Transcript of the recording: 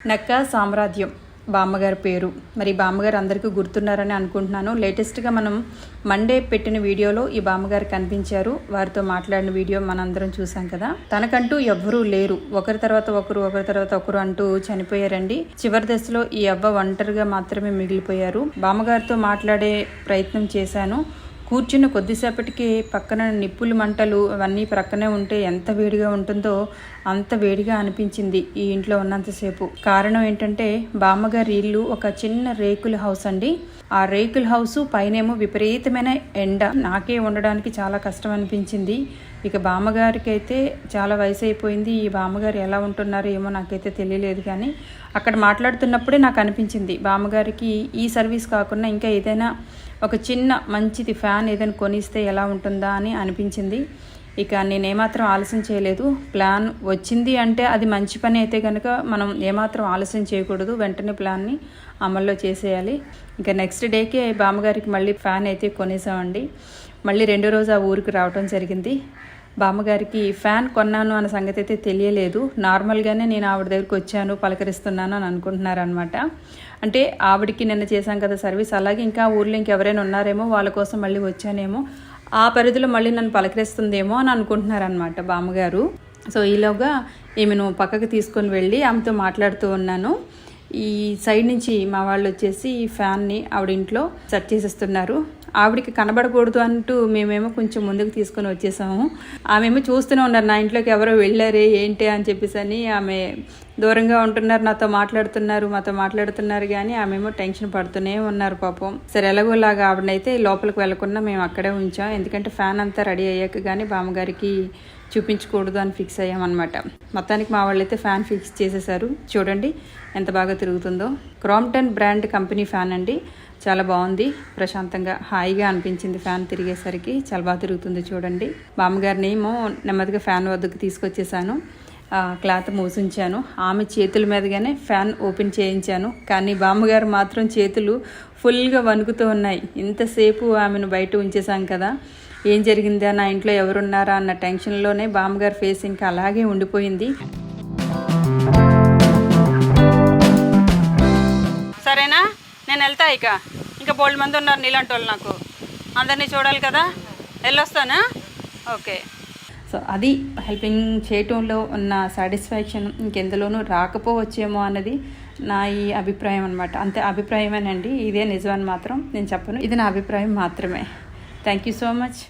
నక్క సామ్రాజ్యం బామ్మగారి పేరు. మరి బామ్మగారు అందరికీ గుర్తున్నారని అనుకుంటున్నాను. లేటెస్ట్గా మనం మండే పెట్టిన వీడియోలో ఈ బామ్మగారు కనిపించారు. వారితో మాట్లాడిన వీడియో మనందరం చూసాం కదా. తనకంటూ ఎవ్వరూ లేరు, ఒకరి తర్వాత ఒకరు అంటూ చనిపోయారండి. చివరి దశలో ఈ అవ్వ ఒంటరిగా మాత్రమే మిగిలిపోయారు. బామ్మగారితో మాట్లాడే ప్రయత్నం చేశాను. కూర్చున్న కొద్దిసేపటికి పక్కన నిప్పులు మంటలు అవన్నీ ప్రక్కనే ఉంటే ఎంత వేడిగా ఉంటుందో అంత వేడిగా అనిపించింది ఈ ఇంట్లో ఉన్నంతసేపు. కారణం ఏంటంటే బామ్మగారి ఇల్లు ఒక చిన్న రేకుల హౌస్ అండి. ఆ రేకుల హౌస్ పైనేమో విపరీతమైన ఎండ. నాకే ఉండడానికి చాలా కష్టం అనిపించింది. ఇక బామ్మగారికి అయితే చాలా వయసు అయిపోయింది. ఈ బామ్మగారు ఎలా ఉంటున్నారో ఏమో నాకైతే తెలియలేదు. కానీ అక్కడ మాట్లాడుతున్నప్పుడే నాకు అనిపించింది బామ్మగారికి ఈ సర్వీస్ కాకుండా ఇంకా ఏదైనా ఒక చిన్న మంచిది ఫ్యాన్ ఏదైనా కొనిస్తే ఎలా ఉంటుందా అని అనిపించింది. ఇక నేనేమాత్రం ఆలస్యం చేయలేదు. ప్లాన్ వచ్చింది అంటే అది మంచి పని అయితే కనుక మనం ఏమాత్రం ఆలస్యం చేయకూడదు. వెంటనే ప్లాన్ని అమల్లో చేసేయాలి. ఇంకా నెక్స్ట్ డేకే బామ్మగారికి మళ్ళీ ఫ్యాన్ అయితే కొనేసామండి. మళ్ళీ రెండో రోజు ఆ ఊరికి రావడం జరిగింది. బామ్మగారికి ఫ్యాన్ కొన్నాను అన్న సంగతి అయితే తెలియలేదు. నార్మల్గానే నేను ఆవిడ దగ్గరికి వచ్చాను, పలకరిస్తున్నాను అని అనుకుంటున్నారనమాట. అంటే ఆవిడకి నిన్న చేశాం కదా సర్వీస్, అలాగే ఇంకా ఊర్లో ఇంకెవరైనా ఉన్నారేమో వాళ్ళ కోసం మళ్ళీ వచ్చానేమో, ఆ పరిధిలో మళ్ళీ నన్ను పలకరిస్తుందేమో అని అనుకుంటున్నారనమాట బామ్మగారు. సో ఈలోగా ఈమెను పక్కకు తీసుకొని వెళ్ళి ఆమెతో మాట్లాడుతూ ఉన్నాను. ఈ సైడ్ నుంచి మా వాళ్ళు వచ్చేసి ఈ ఫ్యాన్ని ఆవిడ ఇంట్లో సెట్ చేసేస్తున్నారు. ఆవిడికి కనబడకూడదు అంటూ మేమేమో కొంచెం ముందుకు తీసుకొని వచ్చేసాము. ఆమెమో చూస్తూనే ఉన్నారు, నా ఇంట్లోకి ఎవరో వెళ్ళారే ఏంటి అని చెప్పేసి అని. ఆమె దూరంగా ఉంటున్నారు, మాతో మాట్లాడుతున్నారు కానీ ఆమెమో టెన్షన్ పడుతూనే ఉన్నారు పాపం. సరే ఎలాగోలాగా ఆవిడనైతే లోపలికి వెళ్ళకుండా మేము అక్కడే ఉంచాం. ఎందుకంటే ఫ్యాన్ అంతా రెడీ అయ్యాక కానీ బామ్మగారికి చూపించకూడదు అని ఫిక్స్ అయ్యామన్నమాట. మొత్తానికి మా వాళ్ళైతే ఫ్యాన్ ఫిక్స్ చేసేసారు. చూడండి ఎంత బాగా తిరుగుతుందో. క్రాంప్టన్ బ్రాండ్ కంపెనీ ఫ్యాన్ అండి. చాలా బాగుంది, ప్రశాంతంగా హాయిగా అనిపించింది. ఫ్యాన్ తిరిగేసరికి చాలా బాగా తిరుగుతుంది. చూడండి, బామ్మగారిని ఏమో నెమ్మదిగా ఫ్యాన్ వద్దకు తీసుకొచ్చేసాను. క్లాత్ మూసించాను. ఆమె చేతుల మీదగానే ఫ్యాన్ ఓపెన్ చేయించాను. కానీ బామ్మగారు మాత్రం చేతులు ఫుల్గా వణుకుతూ ఉన్నాయి. ఇంతసేపు ఆమెను బయట ఉంచేసాం కదా, ఏం జరిగిందా, నా ఇంట్లో ఎవరున్నారా అన్న టెన్షన్లోనే బామ్మగారి ఫేస్ ఇంకా అలాగే ఉండిపోయింది. సరేనా, నేను వెళ్తా. ఇంకా బోల్డ్ మంది ఉన్నారు నీలాంటి వాళ్ళు, నాకు అందరినీ చూడాలి కదా, వెళ్ళొస్తానా? ఓకే. సో అది హెల్పింగ్ చేయటంలో ఉన్న సాటిస్ఫాక్షన్ ఇంకెందులోనూ రాకపోవచ్చేమో అన్నది నా ఈ అభిప్రాయం అనమాట. అంతే అభిప్రాయమేనండి, ఇదే నిజమని మాత్రం నేను చెప్పను. ఇది నా అభిప్రాయం మాత్రమే. Thank you so much.